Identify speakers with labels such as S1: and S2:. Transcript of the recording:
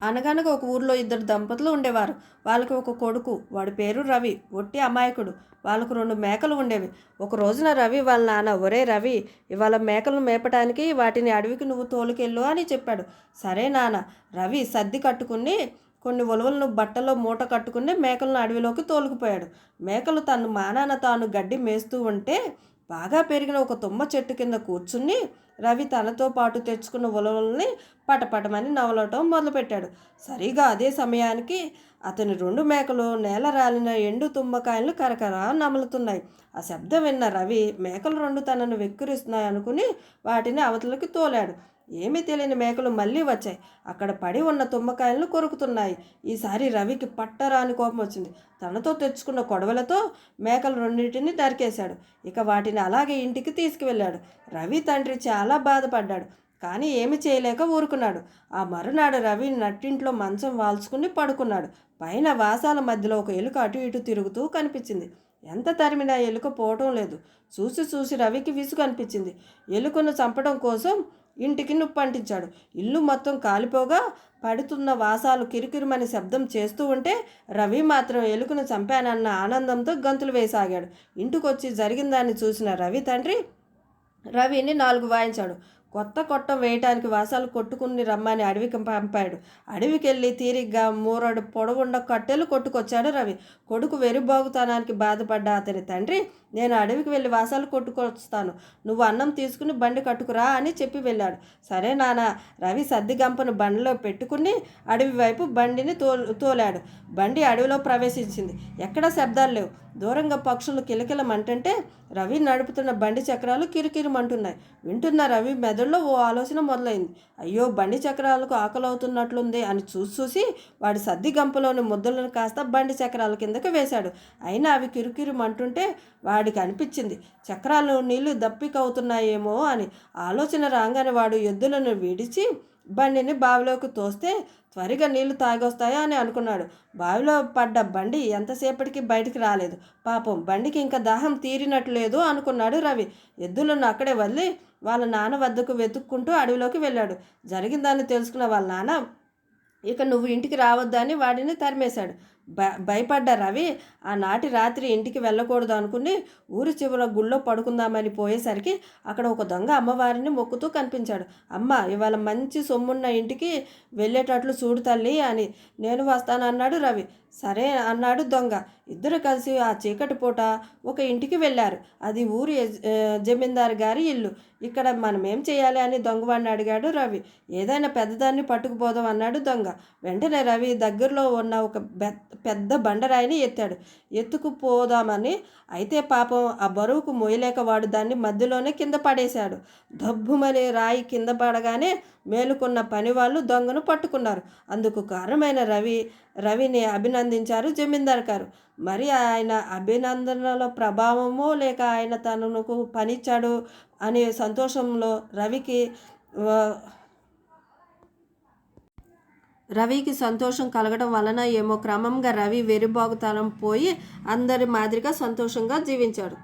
S1: అనగనగా ఒక ఊర్లో ఇద్దరు దంపతులు ఉండేవారు. వాళ్ళకి ఒక కొడుకు. వాడి పేరు రవి. ఒట్టి అమాయకుడు. వాళ్ళకు 2 మేకలు ఉండేవి. ఒక రోజున రవి వాళ్ళ నాన్న, "ఒరేయ్ రవి, ఇవాళ మేకలను మేపటానికి వాటిని అడవికి నువ్వు తోలుకెళ్ళు" అని చెప్పాడు. "సరే నాన్న." రవి సద్ది కట్టుకుని కొన్ని ఉలవలను బట్టలో మూట కట్టుకుని మేకలను అడవిలోకి తోలుకుపోయాడు. మేకలు తన మానాన తాను గడ్డి మేస్తూ ఉంటే బాగా పెరిగిన ఒక తుమ్మ చెట్టు కింద కూర్చుని రవి తనతో పాటు తెచ్చుకున్న ఉలవల్ని పటపటమని నవలటం మొదలుపెట్టాడు. సరిగా అదే సమయానికి అతని 2 మేకలు నేల రాలిన ఎండు తుమ్మకాయలు కరకరా నములుతున్నాయి. ఆ శబ్దం విన్న రవి మేకలు 2 తనను వెక్కిరిస్తున్నాయి అనుకుని వాటిని అవతలకి తోలాడు. ఏమీ తెలియని మేకలు మళ్ళీ వచ్చాయి. అక్కడ పడి ఉన్న తుమ్మకాయలను కొరుకుతున్నాయి. ఈసారి రవికి పట్టరాని కోపం వచ్చింది. తనతో తెచ్చుకున్న కొడవలతో మేకలు 2టిని నరికేశాడు. ఇక వాటిని అలాగే ఇంటికి తీసుకువెళ్ళాడు. రవి తండ్రి చాలా బాధపడ్డాడు. కానీ ఏమి చేయలేక ఊరుకున్నాడు. ఆ మరునాడు రవి నట్టింట్లో మంచం వాల్చుకుని పడుకున్నాడు. పైన వాసాల మధ్యలో ఒక ఎలుక అటు ఇటు తిరుగుతూ కనిపించింది. ఎంత తరిమినా ఎలుక పోవటం లేదు. చూసి చూసి రవికి విసుగు అనిపించింది. ఎలుకను చంపడం కోసం ఇంటికి నిప్పంటించాడు. ఇల్లు మొత్తం కాలిపోగా పడుతున్న వాసాలు కిరికిరిమని శబ్దం చేస్తూ ఉంటే రవి మాత్రం ఎలుకను చంపానన్న ఆనందంతో గంతులు వేసాగాడు. ఇంటికొచ్చి జరిగిన దాన్ని చూసిన రవి తండ్రి రవిని 4 వాయించాడు. కొత్త కొట్టం వేయటానికి వాసాలు కొట్టుకుని రమ్మని అడవికి పంపాడు. అడవికి వెళ్ళి తీరిగ్గా 3 పొడవుండ కట్టెలు కొట్టుకొచ్చాడు రవి. కొడుకు వెరిబాగుతనానికి బాధపడ్డ అతని తండ్రి, "నేను అడవికి వెళ్ళి వాసాలు కొట్టుకొస్తాను. నువ్వు అన్నం తీసుకుని బండి కట్టుకురా" అని చెప్పి వెళ్ళాడు. "సరే నాన్న." రవి సద్ది గంపను బండిలో పెట్టుకుని అడవి వైపు బండిని తోలాడు. బండి అడవిలో ప్రవేశించింది. ఎక్కడా శబ్దాలు లేవు. దూరంగా పక్షులు కిలకిలమంటుంటే రవి నడుపుతున్న బండి చక్రాలు కిరికిరిమంటున్నాయి. వింటున్న రవి మెదడులో ఓ ఆలోచన మొదలైంది. అయ్యో, బండి చక్రాలకు ఆకలవుతున్నట్లుంది అని చూసి వాడి సద్ది గంపలోని ముద్దలను కాస్త బండి చక్రాల కిందకి వేశాడు. అయినా అవి కిరికిరిమంటుంటే వాడికి అనిపించింది చక్రాలు నీళ్లు దప్పికవుతున్నాయేమో అని. ఆలోచన రాగానే వాడు ఎద్దులను విడిచి బండిని బావిలోకి తోస్తే త్వరగా నీళ్లు తాగొస్తాయో అని అనుకున్నాడు. బావిలో పడ్డ బండి ఎంతసేపటికి బయటికి రాలేదు. పాపం, బండికి ఇంకా దాహం తీరినట్లేదు అనుకున్నాడు రవి. ఎద్దులను అక్కడే వదిలి వాళ్ళ నాన్న వద్దకు వెతుక్కుంటూ అడవిలోకి వెళ్ళాడు. జరిగిందాన్ని తెలుసుకున్న వాళ్ళ నాన్న, ఇక నువ్వు ఇంటికి రావద్దని వాడిని తరిమేశాడు. భయపడ్డ రవి ఆనాటి రాత్రి ఇంటికి వెళ్ళకూడదు అనుకుని ఊరి చివర గుళ్ళో పడుకుందామని పోయేసరికి అక్కడ ఒక దొంగ అమ్మవారిని మొక్కుతూ కనిపించాడు. "అమ్మ, ఇవాళ మంచి సొమ్మున్న ఇంటికి వెళ్ళేటట్లు చూడు తల్లి" అని. "నేను వస్తానన్నాడు రవి. సరే అన్నాడు దొంగ. ఇద్దరు కలిసి ఆ చీకటి పూట ఒక ఇంటికి వెళ్ళారు. అది ఊరి జమీందారు గారి ఇల్లు. "ఇక్కడ మనం ఏం చేయాలి" అని దొంగవాడిని అడిగాడు రవి. "ఏదైనా పెద్దదాన్ని పట్టుకుపోదాం" అన్నాడు దొంగ. వెంటనే రవి దగ్గరలో ఉన్న ఒక పెద్ద బండరాయిని ఎత్తాడు. ఎత్తుకుపోదామని అయితే పాపం ఆ బరువుకు మోయలేక వాడు దాన్ని మధ్యలోనే కింద పడేశాడు. దబ్బుమని రాయి కింద పడగానే మేలుకున్న పనివాళ్ళు దొంగను పట్టుకున్నారు. అందుకు కారణమైన రవిని అభినందించారు జమీందార్ గారు. మరి ఆయన అభినందనల ప్రభావమో లేక ఆయన తనకు పనిచ్చాడు అనే సంతోషంలో రవికి సంతోషం కలగడం వలన ఏమో క్రమంగా రవి వెరిబాగుతనం పోయి అందరి మాదిరిగా సంతోషంగా జీవించాడు.